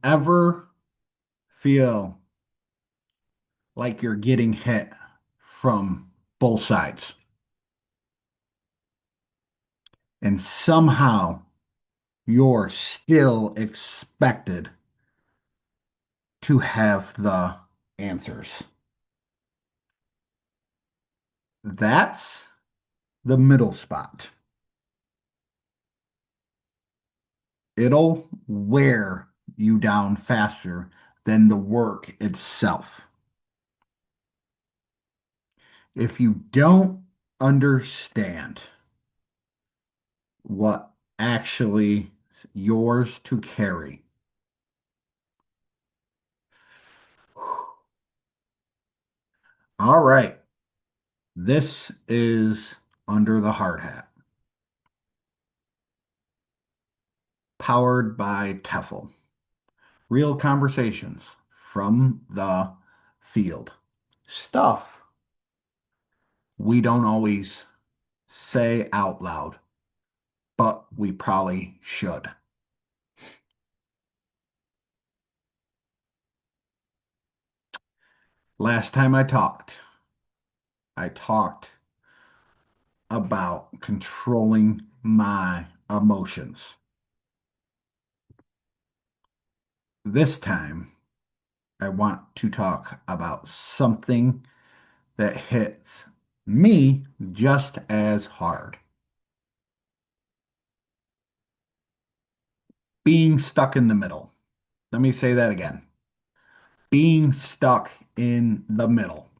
Ever feel like you're getting hit from both sides and somehow you're still expected to have the answers? That's the middle spot. It'll wear you down faster than the work itself. If you don't understand what actually is yours to carry, all right, this is Under the Hard Hat, powered by TEHFL. Real conversations from the field. Stuff we don't always say out loud, but we probably should. Last time I talked about controlling my emotions. This time, I want to talk about something that hits me just as hard. Being stuck in the middle. Let me say that again. Being stuck in the middle.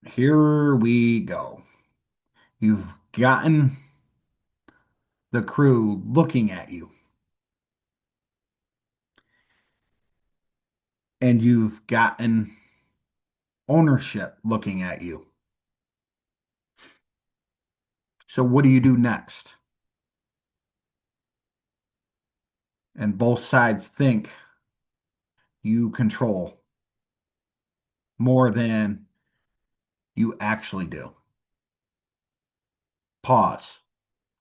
Here we go. You've gotten the crew looking at you, and you've gotten ownership looking at you. So, what do you do next? And both sides think you control more than you actually do. Pause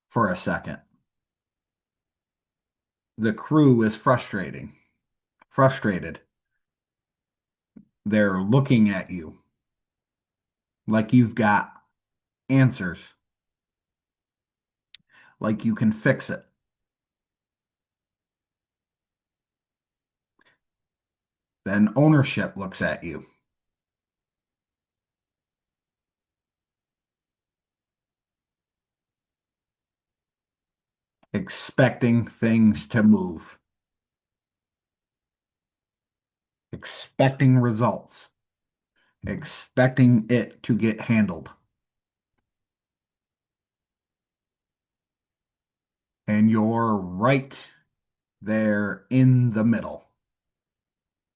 for a second. The crew is frustrated. They're looking at you like you've got answers, like you can fix it. Then ownership looks at you, expecting things to move, expecting results, expecting it to get handled. And you're right there in the middle,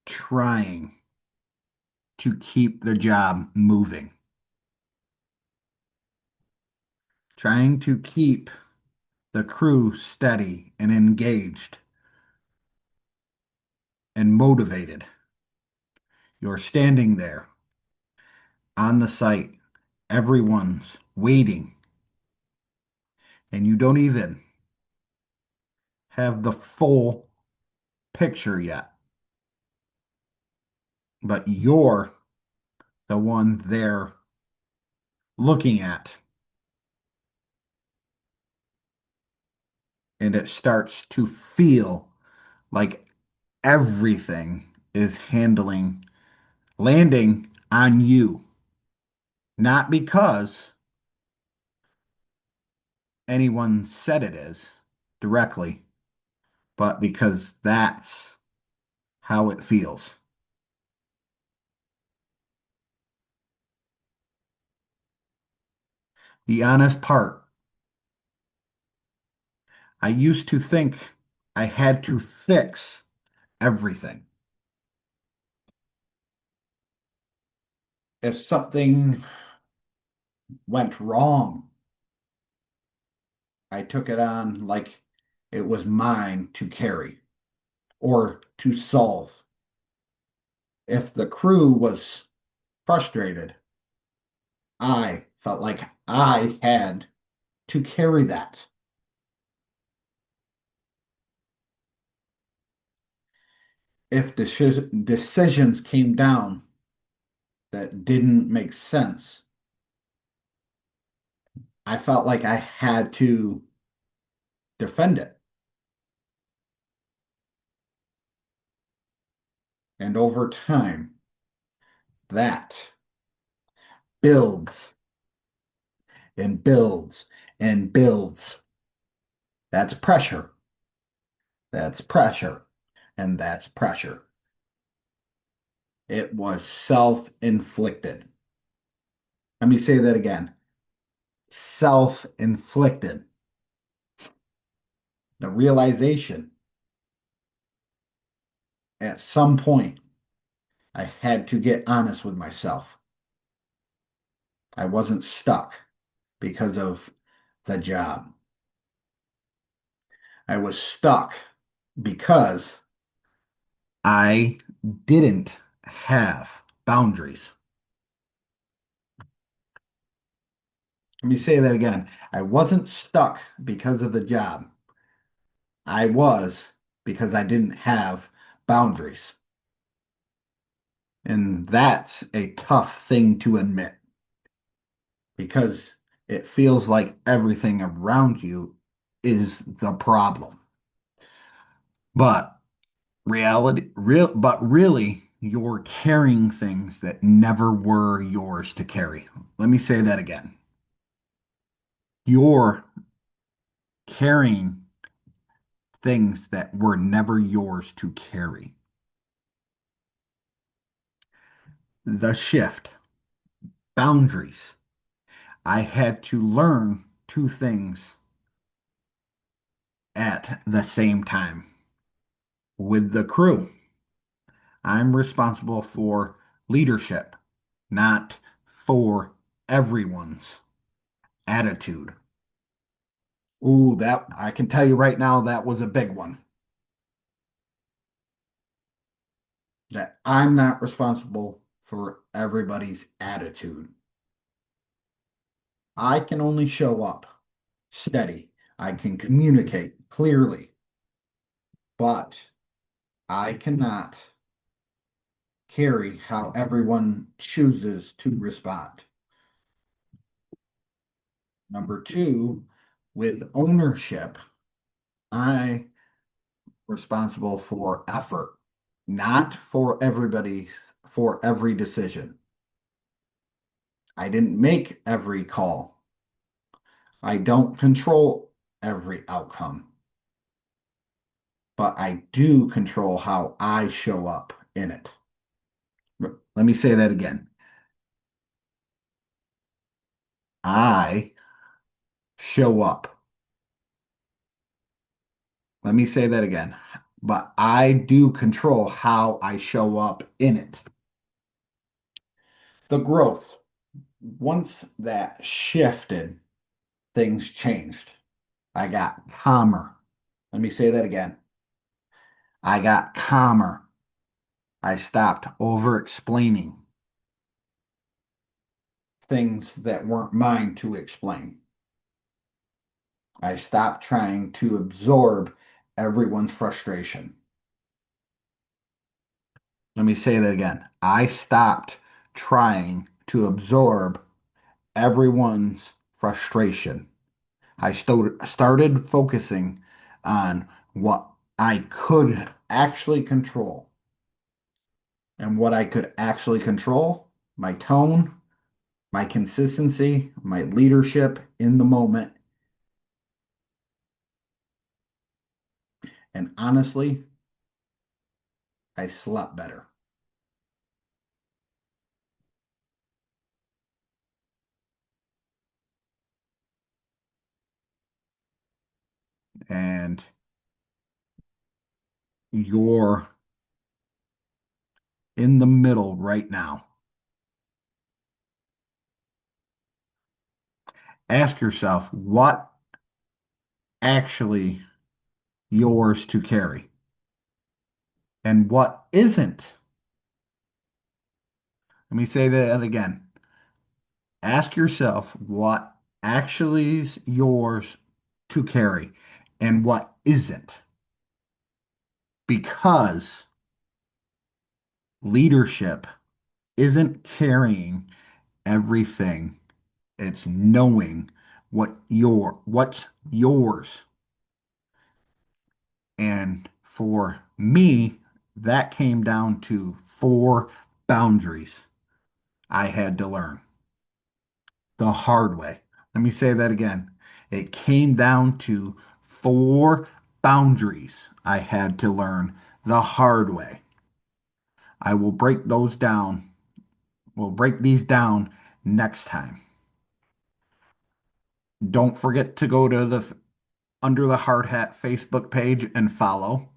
trying to keep the job moving, trying to keep the crew steady and engaged and motivated. You're standing there on the site, everyone's waiting, and you don't even have the full picture yet, but you're the one they're looking at. And it starts to feel like everything is landing on you. Not because anyone said it is directly, but because that's how it feels. The honest part, I used to think I had to fix everything. If something went wrong, I took it on like it was mine to carry or to solve. If the crew was frustrated, I felt like I had to carry that. if decisions came down that didn't make sense, I felt like I had to defend it. And over time, that builds and builds and builds. That's pressure. That's pressure. And that's pressure. It was self-inflicted. Let me say that again. Self-inflicted. The realization at some point I had to get honest with myself. I wasn't stuck because of the job. I was stuck because I didn't have boundaries. Let me say that again. I wasn't stuck because of the job. I was because I didn't have boundaries. And that's a tough thing to admit because it feels like everything around you is the problem. But but really, you're carrying things that never were yours to carry. Let me say that again. You're carrying things that were never yours to carry. The shift, boundaries. I had to learn two things at the same time. With the crew, I'm responsible for leadership, not for everyone's attitude. Ooh, that I can tell you right now that was a big one. That I'm not responsible for everybody's attitude. I can only show up steady. I can communicate clearly, but I cannot carry how everyone chooses to respond. Number two, with ownership, I responsible for effort, not for everybody, for every decision. I didn't make every call. I don't control every outcome, but I do control how I show up in it. Let me say that again. I show up. Let me say that again. But I do control how I show up in it. The growth, once that shifted, things changed. I got calmer. Let me say that again. I got calmer. I stopped over explaining things that weren't mine to explain. I stopped trying to absorb everyone's frustration. Let me say that again. I stopped trying to absorb everyone's frustration. Started focusing on what I could actually control. And what I could actually control, my tone, my consistency, my leadership in the moment. And honestly, I slept better. And you're in the middle right now. Ask yourself what actually yours to carry and what isn't. Let me say that again. Ask yourself what actually is yours to carry and what isn't. Because Leadership isn't carrying everything. It's knowing what's yours. And for me, that came down to four boundaries I had to learn the hard way. Let me say that again. It came down to four boundaries I had to learn the hard way. I will break those down. We'll break these down next time. Don't forget to go to the Under the Hard Hat Facebook page and follow.